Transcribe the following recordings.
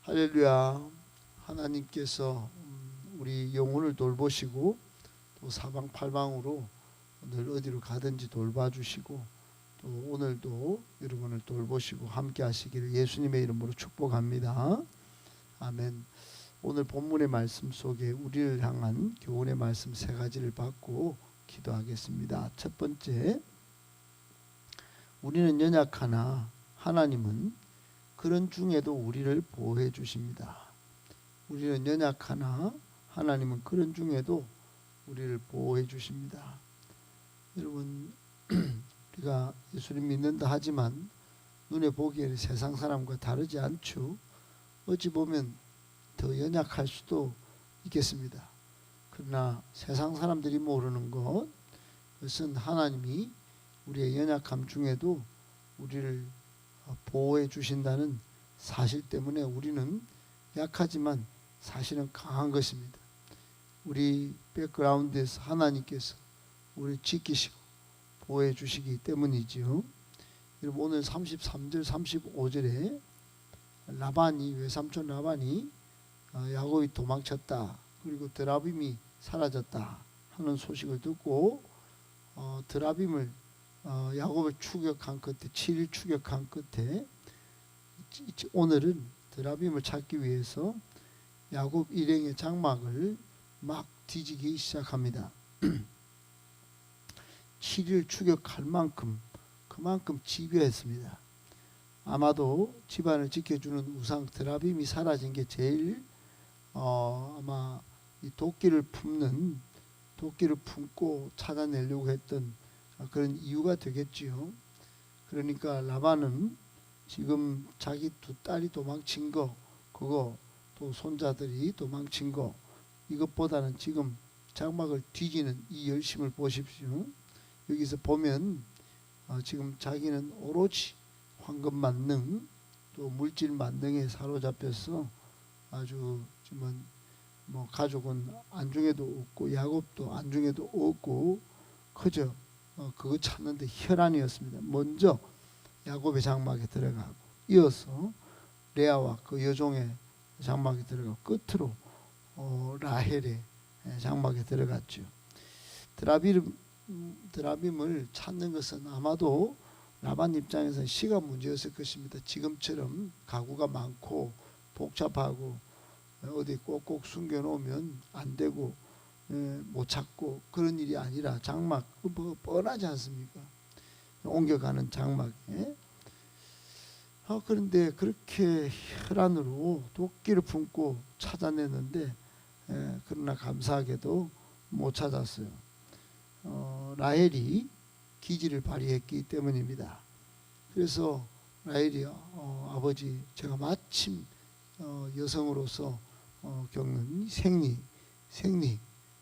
할렐루야. 하나님께서 우리 영혼을 돌보시고 또 사방팔방으로 늘 어디로 가든지 돌봐주시고 또 오늘도 여러분을 돌보시고 함께 하시기를 예수님의 이름으로 축복합니다. 아멘. 오늘 본문의 말씀 속에 우리를 향한 교훈의 말씀 세 가지를 받고 기도하겠습니다. 첫 번째, 우리는 연약하나 하나님은 그런 중에도 우리를 보호해 주십니다. 우리는 연약하나 하나님은 그런 중에도 우리를 보호해 주십니다. 여러분, 우리가 예수를 믿는다 하지만 눈에 보기에는 세상 사람과 다르지 않죠. 어찌 보면 더 연약할 수도 있겠습니다. 그러나 세상 사람들이 모르는 그것은 하나님이 우리의 연약함 중에도 우리를 보호해 주신다는 사실 때문에 우리는 약하지만 사실은 강한 것입니다. 우리 백그라운드에서 하나님께서 우리를 지키시고 보호해 주시기 때문이지요. 여러분, 오늘 33절 35절에 외삼촌 라반이 야곱이 도망쳤다, 그리고 드라빔이 사라졌다 하는 소식을 듣고 드라빔을 야곱을 추격한 끝에 7일 추격한 끝에 오늘은 드라빔을 찾기 위해서 야곱 일행의 장막을 막 뒤지기 시작합니다. 7일 추격할 만큼 그만큼 집요했습니다. 아마도 집안을 지켜주는 우상 드라빔이 사라진 게 제일 아마 이 도끼를 품고 찾아내려고 했던 그런 이유가 되겠지요. 그러니까 라반은 지금 자기 두 딸이 도망친 거, 그거 또 손자들이 도망친 거, 이것보다는 지금 장막을 뒤지는 이 열심을 보십시오. 여기서 보면 지금 자기는 오로지 황금 만능 또 물질 만능에 사로잡혀서 아주 지금 뭐 가족은 안중에도 없고 야곱도 안중에도 없고 그저 그거 찾는데 혈안이었습니다. 먼저 야곱의 장막에 들어가고 이어서 레아와 그 여종의 장막에 들어가고 끝으로 라헬의 장막에 들어갔죠. 드라빔을 찾는 것은 아마도 라반 입장에서는 시간 문제였을 것입니다. 지금처럼 가구가 많고 복잡하고 어디 꼭꼭 숨겨놓으면 안 되고 못 찾고 그런 일이 아니라 장막 뭐 뻔하지 않습니까? 옮겨가는 장막에. 그런데 그렇게 혈안으로 도끼를 품고 찾아냈는데 그러나 감사하게도 못 찾았어요. 라헬이 기지를 발휘했기 때문입니다. 그래서 라헬이 아버지, 제가 마침 여성으로서 겪는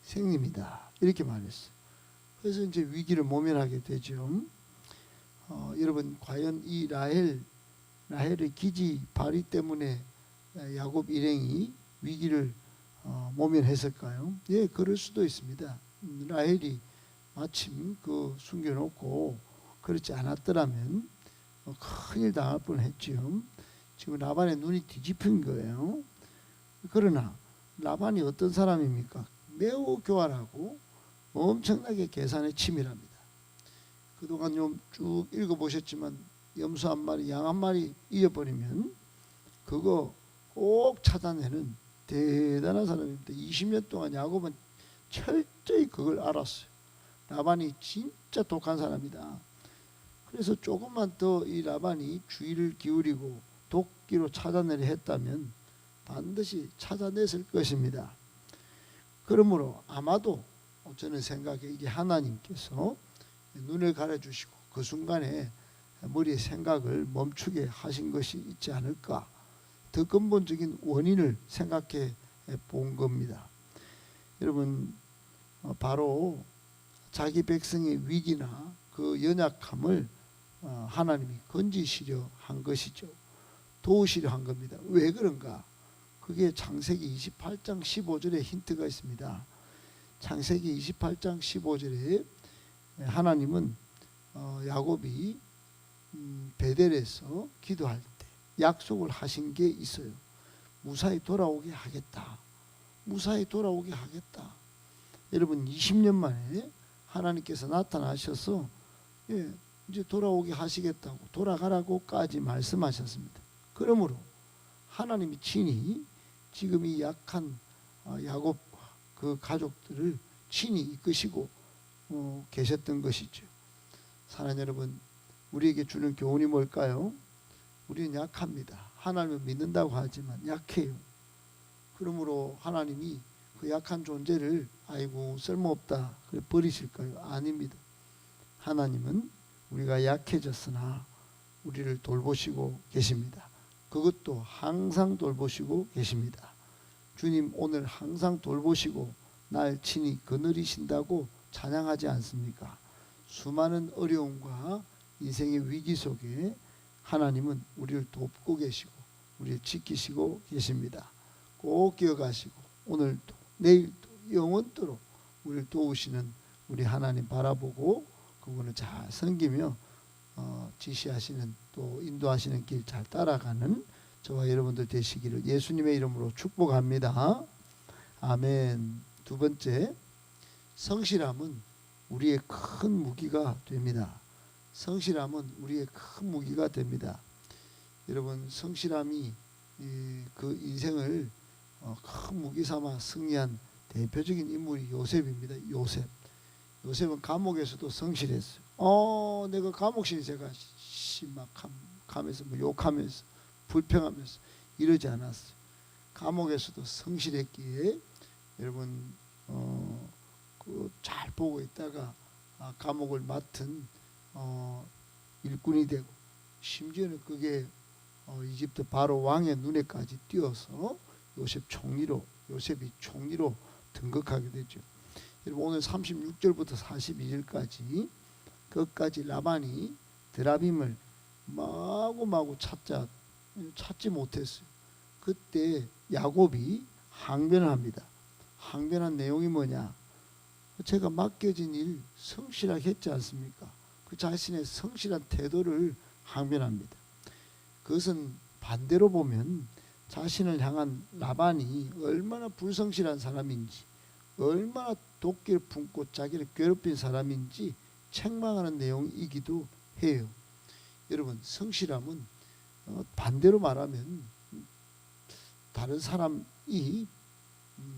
생리입니다. 이렇게 말했어요. 그래서 이제 위기를 모면하게 되죠. 여러분, 과연 이 라헬의 기지 발휘 때문에 야곱 일행이 위기를 모면했을까요? 예, 그럴 수도 있습니다. 라헬이 마침 그 숨겨놓고 그렇지 않았더라면 큰일 당할 뻔했죠. 지금 라반의 눈이 뒤집힌 거예요. 그러나 라반이 어떤 사람입니까? 매우 교활하고 엄청나게 계산에 치밀합니다. 그동안 좀 쭉 읽어보셨지만 염소 한 마리, 양 한 마리 잃어버리면 그거 꼭 찾아내는 대단한 사람입니다. 20년 동안 야곱은 철저히 그걸 알았어요. 라반이 진짜 독한 사람이다. 그래서 조금만 더 이 라반이 주의를 기울이고 도끼로 찾아내려 했다면 반드시 찾아냈을 것입니다. 그러므로 아마도 저는 생각에 이게 하나님께서 눈을 가려주시고 그 순간에 머리의 생각을 멈추게 하신 것이 있지 않을까, 더 근본적인 원인을 생각해 본 겁니다. 여러분, 바로 자기 백성의 위기나 그 연약함을 하나님이 건지시려 한 것이죠. 도우시려 한 겁니다. 왜 그런가? 그게 창세기 28장 15절에 힌트가 있습니다. 창세기 28장 15절에 하나님은 야곱이 베델에서 기도할 때 약속을 하신 게 있어요. 무사히 돌아오게 하겠다. 무사히 돌아오게 하겠다. 여러분 20년 만에 하나님께서 나타나셔서 이제 돌아오게 하시겠다고 돌아가라고까지 말씀하셨습니다. 그러므로 하나님이 친히 지금 이 약한 야곱과 그 가족들을 친히 이끄시고 계셨던 것이죠. 사랑하는 여러분, 우리에게 주는 교훈이 뭘까요? 우리는 약합니다. 하나님을 믿는다고 하지만 약해요. 그러므로 하나님이 그 약한 존재를 아이고 쓸모없다 그래 버리실까요? 아닙니다. 하나님은 우리가 약해졌으나 우리를 돌보시고 계십니다. 그것도 항상 돌보시고 계십니다. 주님 오늘 항상 돌보시고 날 친히 거느리신다고 찬양하지 않습니까? 수많은 어려움과 인생의 위기 속에 하나님은 우리를 돕고 계시고 우리를 지키시고 계십니다. 꼭 기억하시고 오늘도 내일도 영원토록 우리를 도우시는 우리 하나님 바라보고 그분을 잘 섬기며 지시하시는 또 인도하시는 길 잘 따라가는 저와 여러분들 되시기를 예수님의 이름으로 축복합니다. 아멘. 두 번째, 성실함은 우리의 큰 무기가 됩니다. 성실함은 우리의 큰 무기가 됩니다. 여러분 성실함이 그 인생을 큰 무기 삼아 승리한 대표적인 인물이 요셉입니다. 요셉은 감옥에서도 성실했어요. 내가 감옥 신세가 심막하면서 욕하면서 불평하면서 이러지 않았어요. 감옥에서도 성실했기에 여러분 잘 보고 있다가 감옥을 맡은 일꾼이 되고 심지어는 그게 이집트 바로 왕의 눈에까지 띄어서 요셉이 총리로 등극하게 되죠. 여러분 오늘 36절부터 42절까지 끝까지 라반이 드라빔을 마구마구 찾지 못했어요. 그때 야곱이 항변을 합니다. 항변한 내용이 뭐냐? 제가 맡겨진 일 성실하게 했지 않습니까? 그 자신의 성실한 태도를 항변합니다. 그것은 반대로 보면 자신을 향한 라반이 얼마나 불성실한 사람인지 얼마나 도끼를 품고 자기를 괴롭힌 사람인지 책망하는 내용이기도 해요. 여러분 성실함은 반대로 말하면 다른 사람이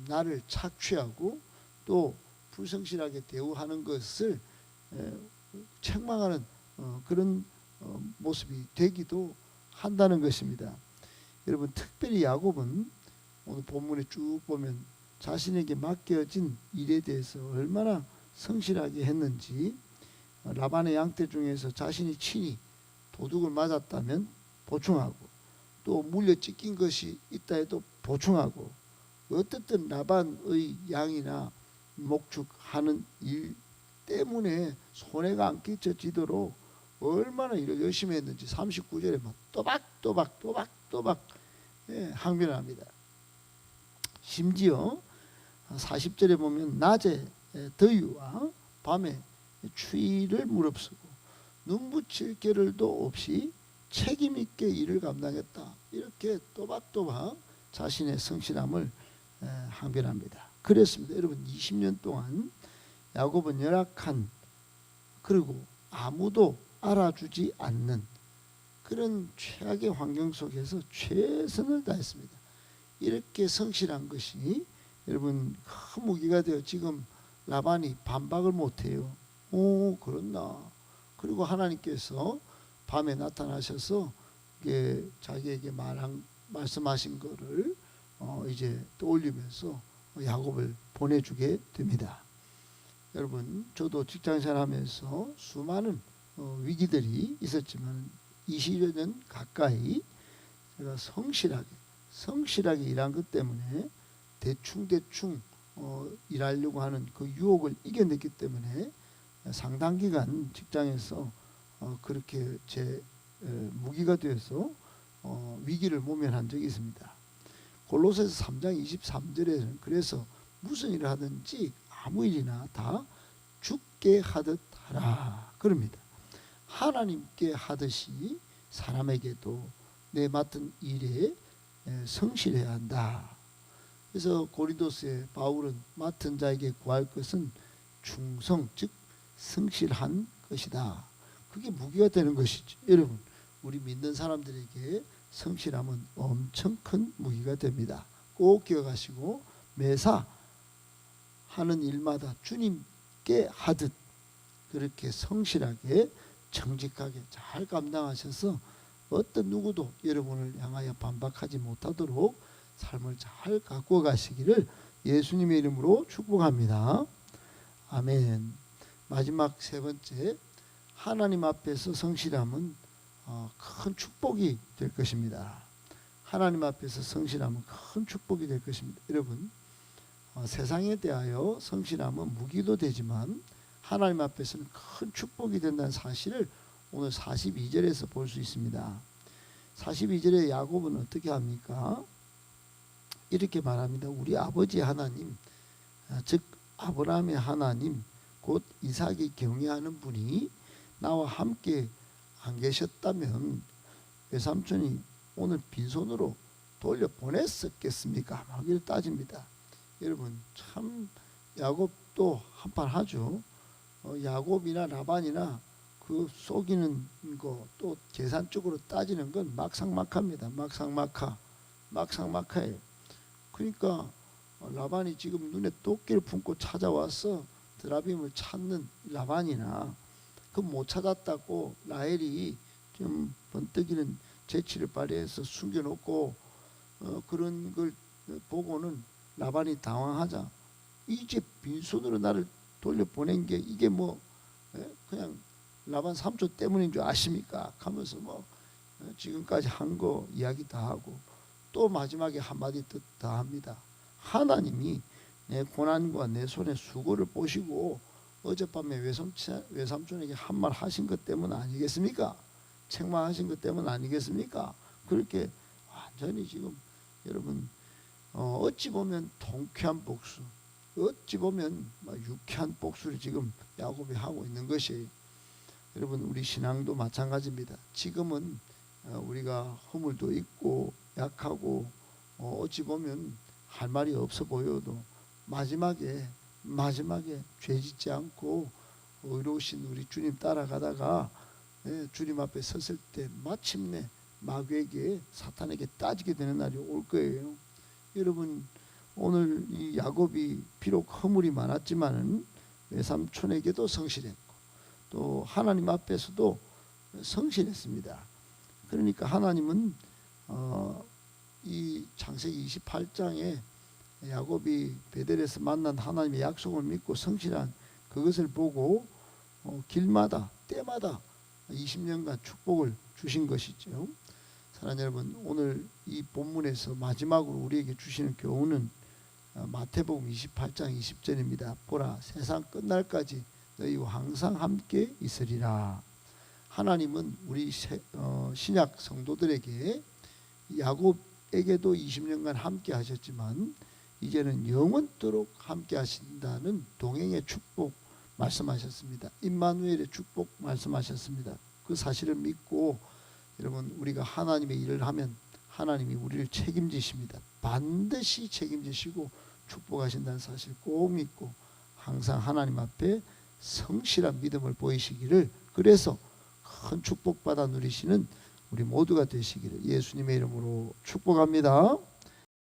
나를 착취하고 또 불성실하게 대우하는 것을 책망하는 그런 모습이 되기도 한다는 것입니다. 여러분 특별히 야곱은 오늘 본문에 쭉 보면 자신에게 맡겨진 일에 대해서 얼마나 성실하게 했는지 라반의 양떼 중에서 자신이 친히 도둑을 맞았다면 보충하고 또 물려 찢긴 것이 있다 해도 보충하고 어떻든 라반의 양이나 목축하는 일 때문에 손해가 안 끼쳐지도록 얼마나 일을 열심히 했는지 39절에 막 또박 항변을 합니다. 심지어 40절에 보면 낮에 더위와 밤에 추위를 무릅쓰고 눈붙일 겨를도 없이 책임 있게 일을 감당했다. 이렇게 또박또박 자신의 성실함을 항변합니다. 그랬습니다. 여러분 20년 동안 야곱은 열악한 그리고 아무도 알아주지 않는 그런 최악의 환경 속에서 최선을 다했습니다. 이렇게 성실한 것이 여러분 큰 무기가 되어 지금 라반이 반박을 못해요. 그렇나. 그리고 하나님께서 밤에 나타나셔서 자기에게 말씀하신 거를 이제 떠올리면서 야곱을 보내주게 됩니다. 여러분 저도 직장생활 하면서 수많은 위기들이 있었지만 20여 년 가까이 제가 성실하게 일한 것 때문에 대충 일하려고 하는 그 유혹을 이겨냈기 때문에 상당 기간 직장에서 그렇게 제 무기가 되어서 위기를 모면한 적이 있습니다. 골로새서 3장 23절에는 그래서 무슨 일을 하든지 아무 일이나 다 주께 하듯 하라 그럽니다. 하나님께 하듯이 사람에게도 내 맡은 일에 성실해야 한다. 그래서 고린도서에 바울은 맡은 자에게 구할 것은 충성, 즉 성실한 것이다. 그게 무기가 되는 것이죠. 여러분, 우리 믿는 사람들에게 성실함은 엄청 큰 무기가 됩니다. 꼭 기억하시고 매사 하는 일마다 주님께 하듯 그렇게 성실하게 정직하게 잘 감당하셔서 어떤 누구도 여러분을 향하여 반박하지 못하도록 삶을 잘 가꾸어 가시기를 예수님의 이름으로 축복합니다. 아멘. 마지막 세 번째, 하나님 앞에서 성실함은 큰 축복이 될 것입니다. 하나님 앞에서 성실함은 큰 축복이 될 것입니다. 여러분, 세상에 대하여 성실함은 무기도 되지만 하나님 앞에서는 큰 축복이 된다는 사실을 오늘 42절에서 볼 수 있습니다. 42절에 야곱은 어떻게 합니까? 이렇게 말합니다. 우리 아버지 하나님, 즉 아브라함의 하나님, 곧 이삭이 경외하는 분이 나와 함께 안 계셨다면 외삼촌이 오늘 빈손으로 돌려보냈었겠습니까? 막 이렇게 따집니다. 여러분, 참 야곱도 한판 하죠. 야곱이나 라반이나 그 속이는 거 또 계산적으로 따지는 건 막상막하입니다. 막상막하예요. 그러니까 라반이 지금 눈에 도끼를 품고 찾아와서 드라빔을 찾는 라반이나 그 못 찾았다고 라헬이 좀 번뜩이는 재치를 발휘해서 숨겨놓고 그런 걸 보고는 라반이 당황하자 이제 빈손으로 나를 돌려보낸 게 이게 뭐 그냥 라반 삼촌 때문인 줄 아십니까? 하면서 뭐 지금까지 한 거 이야기 다 하고 또 마지막에 한마디 더 합니다. 하나님이 내 고난과 내 손의 수고를 보시고 어젯밤에 외삼촌에게 한 말 하신 것 때문 아니겠습니까? 책망하신 것 때문 아니겠습니까? 그렇게 완전히 지금 여러분 어찌 보면 통쾌한 복수, 어찌 보면 유쾌한 복수를 지금 야곱이 하고 있는 것이 여러분 우리 신앙도 마찬가지입니다. 지금은 우리가 허물도 있고 약하고 어찌 보면 할 말이 없어 보여도 마지막에 죄 짓지 않고 의로우신 우리 주님 따라가다가 주님 앞에 섰을 때 마침내 마귀에게 사탄에게 따지게 되는 날이 올 거예요. 여러분 오늘 이 야곱이 비록 허물이 많았지만은 외삼촌에게도 성실했고 또 하나님 앞에서도 성실했습니다. 그러니까 하나님은 이 창세기 28장에 야곱이 베델에서 만난 하나님의 약속을 믿고 성실한 그것을 보고 길마다 때마다 20년간 축복을 주신 것이죠. 사랑하는 여러분, 오늘 이 본문에서 마지막으로 우리에게 주시는 교훈은 마태복음 28장 20절입니다. 보라, 세상 끝날까지 너희와 항상 함께 있으리라. 하나님은 우리 신약 성도들에게 야곱에게도 20년간 함께 하셨지만 이제는 영원토록 함께 하신다는 동행의 축복 말씀하셨습니다. 임마누엘의 축복 말씀하셨습니다. 그 사실을 믿고 여러분 우리가 하나님의 일을 하면 하나님이 우리를 책임지십니다. 반드시 책임지시고 축복하신다는 사실 꼭 믿고 항상 하나님 앞에 성실한 믿음을 보이시기를, 그래서 큰 축복받아 누리시는 우리 모두가 되시기를 예수님의 이름으로 축복합니다.